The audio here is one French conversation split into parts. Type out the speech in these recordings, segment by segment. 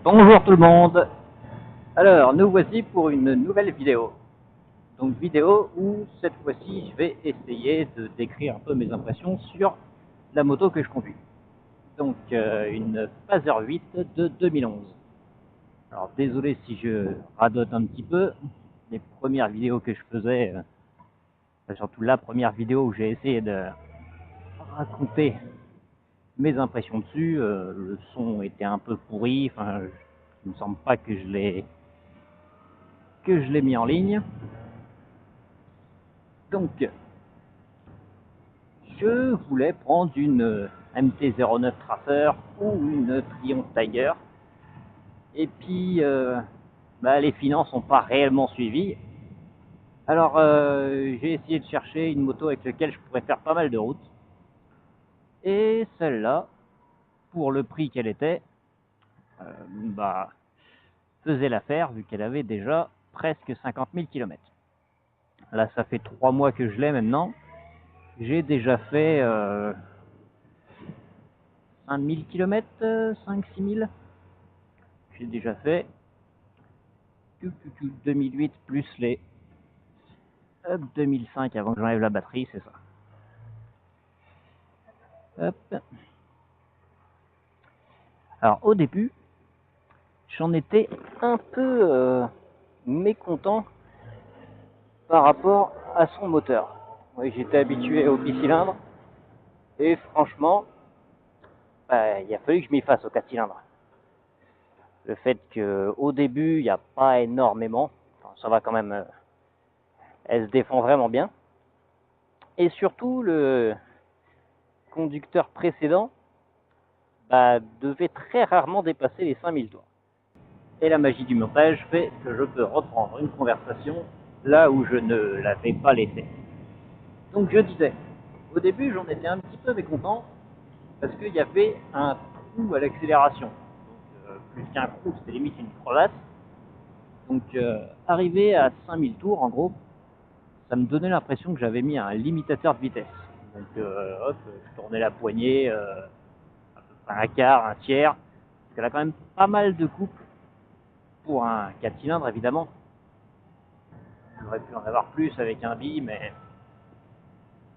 Bonjour tout le monde. Alors, nous voici pour une nouvelle vidéo. Donc vidéo où cette fois-ci je vais essayer de décrire un peu mes impressions sur la moto que je conduis. Donc une Phaser 8 de 2011. Alors désolé si je radote un petit peu. Les premières vidéos que je faisais, surtout la première vidéo où j'ai essayé de raconter mes impressions dessus, le son était un peu pourri. Enfin, il ne me semble pas que je l'ai mis en ligne. Donc, je voulais prendre une MT-09 Tracer ou une Triumph Tiger. Et puis, les finances n'ont pas réellement suivi. Alors, j'ai essayé de chercher une moto avec laquelle je pourrais faire pas mal de routes. Et celle-là, pour le prix qu'elle était, faisait l'affaire vu qu'elle avait déjà presque 50 000 km. Là, ça fait 3 mois que je l'ai maintenant. J'ai déjà fait 5 000 km, 5-6 000. J'ai déjà fait 2008 plus les 2005 avant que j'enlève la batterie, c'est ça. Hop. Alors au début, j'en étais un peu mécontent par rapport à son moteur. Oui, j'étais habitué au bicylindre et franchement, il a fallu que je m'y fasse au 4 cylindres. Le fait qu'au début, il n'y a pas énormément, enfin, ça va quand même, elle se défend vraiment bien. Et surtout, le conducteur précédent devait très rarement dépasser les 5000 tours. Et la magie du montage fait que je peux reprendre une conversation là où je ne l'avais pas laissée. Donc je disais, au début j'en étais un petit peu mécontent parce qu'il y avait un trou à l'accélération. Plus qu'un trou, c'était limite une crevasse. Donc arrivé à 5000 tours en gros, ça me donnait l'impression que j'avais mis un limitateur de vitesse. Donc hop, je tournais la poignée à peu près un quart, un tiers, parce qu'elle a quand même pas mal de couple pour un 4 cylindres évidemment. J'aurais pu en avoir plus avec un bi, mais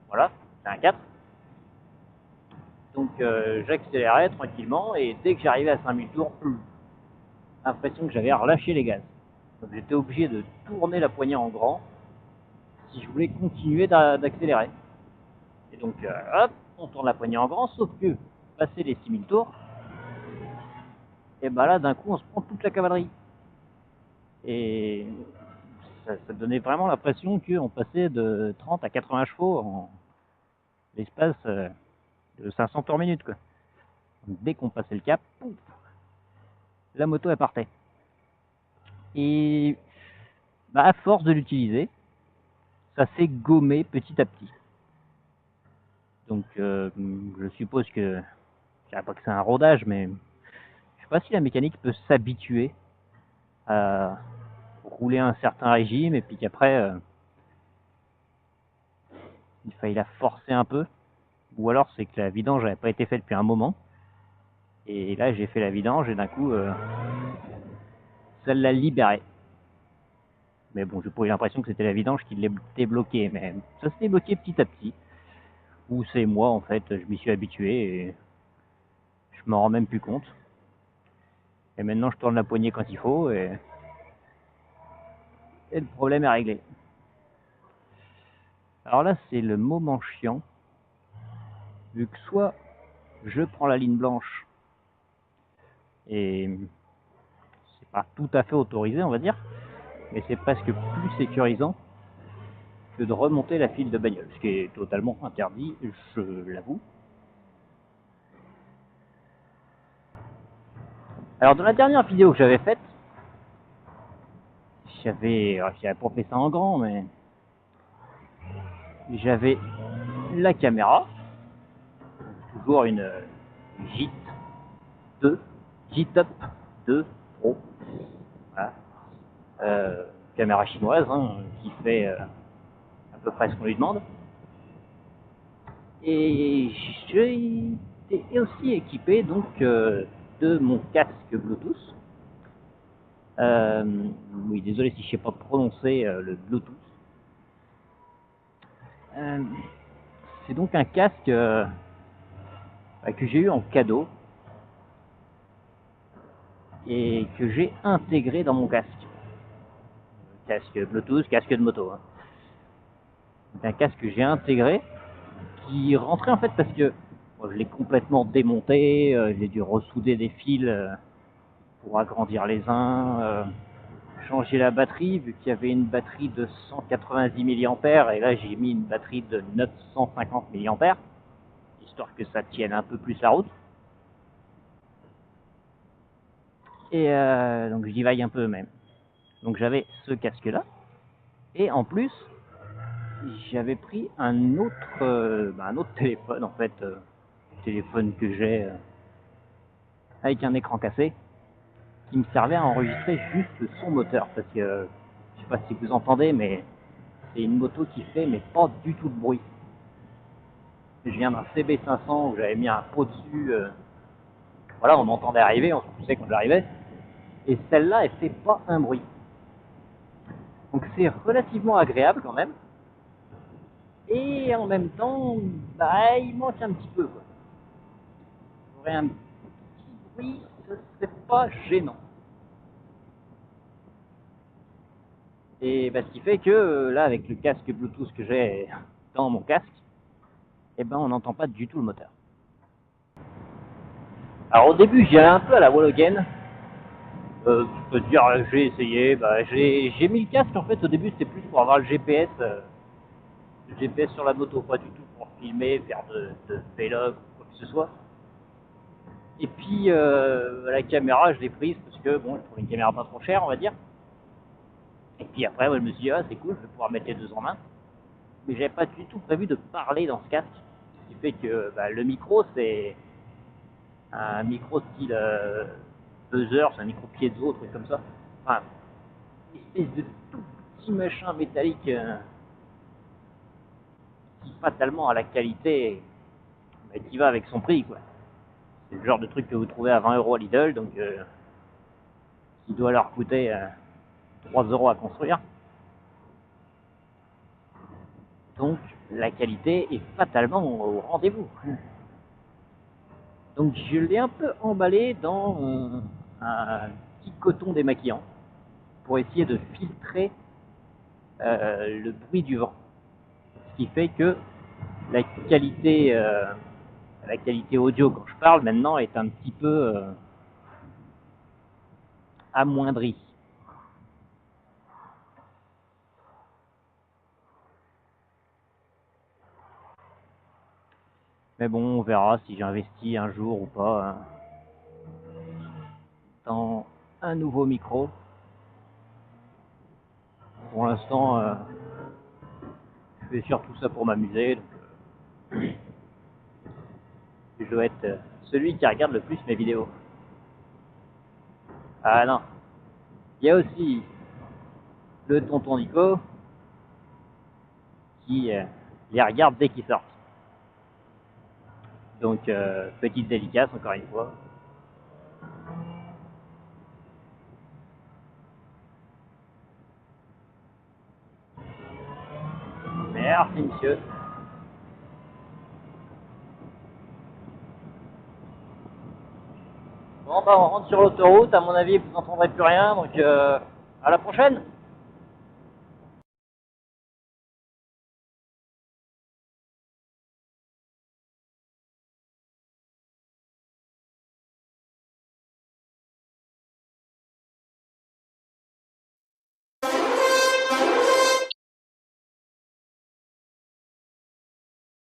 voilà, c'est un 4. Donc j'accélérais tranquillement et dès que j'arrivais à 5000 tours, l'impression que j'avais relâché les gaz. Donc j'étais obligé de tourner la poignée en grand si je voulais continuer d'accélérer. Et donc hop, on tourne la poignée en grand, sauf que passer les 6000 tours, et là d'un coup on se prend toute la cavalerie. Et ça donnait vraiment l'impression qu'on passait de 30 à 80 chevaux en l'espace de 500 tours minute, quoi. Donc, dès qu'on passait le cap, pouf, la moto elle partait. Et à force de l'utiliser, ça s'est gommé petit à petit. Donc je suppose que, je dirais pas que c'est un rodage, mais je sais pas si la mécanique peut s'habituer à rouler un certain régime et puis qu'après il faille la forcer un peu, ou alors c'est que la vidange n'avait pas été faite depuis un moment. Et là, j'ai fait la vidange et d'un coup, ça l'a libéré. Mais bon, j'ai pas eu l'impression que c'était la vidange qui l'ait débloqué, mais ça s'est débloqué petit à petit. Ou c'est moi, en fait, je m'y suis habitué et je m'en rends même plus compte. Et maintenant, je tourne la poignée quand il faut et le problème est réglé. Alors là, c'est le moment chiant, vu que soit je prends la ligne blanche et c'est pas tout à fait autorisé, on va dire, mais c'est presque plus sécurisant que de remonter la file de bagnole, ce qui est totalement interdit, je l'avoue. Alors dans la dernière vidéo que j'avais faite, j'avais pas fait ça en grand, mais j'avais la caméra, toujours une JIT 2, JIT-UP 2 Pro, voilà. Caméra chinoise qui fait à peu près ce qu'on lui demande. Et j'ai été aussi équipé donc de mon casque Bluetooth Oui, désolé si je ne sais pas prononcer le Bluetooth. C'est donc un casque que j'ai eu en cadeau et que j'ai intégré dans mon casque. Casque Bluetooth, casque de moto. Hein. C'est un casque que j'ai intégré qui rentrait en fait parce que moi, je l'ai complètement démonté, j'ai dû ressouder des fils pour agrandir les uns, changer la batterie vu qu'il y avait une batterie de 190 mAh et là j'ai mis une batterie de 950 mAh histoire que ça tienne un peu plus la route. Et donc je divague un peu même. Donc j'avais ce casque là et en plus j'avais pris un autre téléphone en fait, téléphone que j'ai avec un écran cassé qui me servait à enregistrer juste son moteur parce que je sais pas si vous entendez mais c'est une moto qui fait mais pas du tout de bruit. Je viens d'un CB500 où j'avais mis un pot dessus, voilà, on m'entendait arriver, on se poussait quand j'arrivais et celle-là elle fait pas un bruit. Donc c'est relativement agréable quand même. Et en même temps, bah, il manque un petit peu. J'aurais un petit bruit, ce serait pas gênant. Et bah, ce qui fait que là, avec le casque Bluetooth que j'ai dans mon casque, eh ben, on n'entend pas du tout le moteur. Alors au début, j'y allais un peu à la wall again. Je peux te dire, j'ai essayé, bah, j'ai mis le casque en fait. Au début, c'était plus pour avoir le GPS sur la moto, pas du tout pour filmer, faire de vlog ou quoi que ce soit. Et puis la caméra, je l'ai prise parce que bon, je trouvais une caméra pas trop chère, on va dire. Et puis après, ouais, je me suis dit, ah, c'est cool, je vais pouvoir mettre les deux en main. Mais j'avais pas du tout prévu de parler dans ce casque. Ce qui fait que bah, le micro, c'est un micro style buzzer, c'est un micro piezo, truc comme ça. Enfin, une espèce de tout petit machin métallique qui fatalement a la qualité mais qui va avec son prix, quoi. C'est le genre de truc que vous trouvez à 20 € à Lidl, donc qui doit leur coûter 3 € à construire. Donc la qualité est fatalement au rendez-vous. Donc je l'ai un peu emballé dans un petit coton démaquillant pour essayer de filtrer le bruit du vent. Ce qui fait que la qualité audio quand je parle maintenant est un petit peu amoindrie. Mais bon, on verra si j'investis un jour ou pas hein, dans un nouveau micro. Pour l'instant, je fais surtout ça pour m'amuser. Donc, je dois être celui qui regarde le plus mes vidéos. Ah non, il y a aussi le tonton Nico qui les regarde dès qu'ils sortent. Donc, petite dédicace encore une fois. Merci monsieur. Bon bah on rentre sur l'autoroute, à mon avis vous n'entendrez plus rien, donc à la prochaine.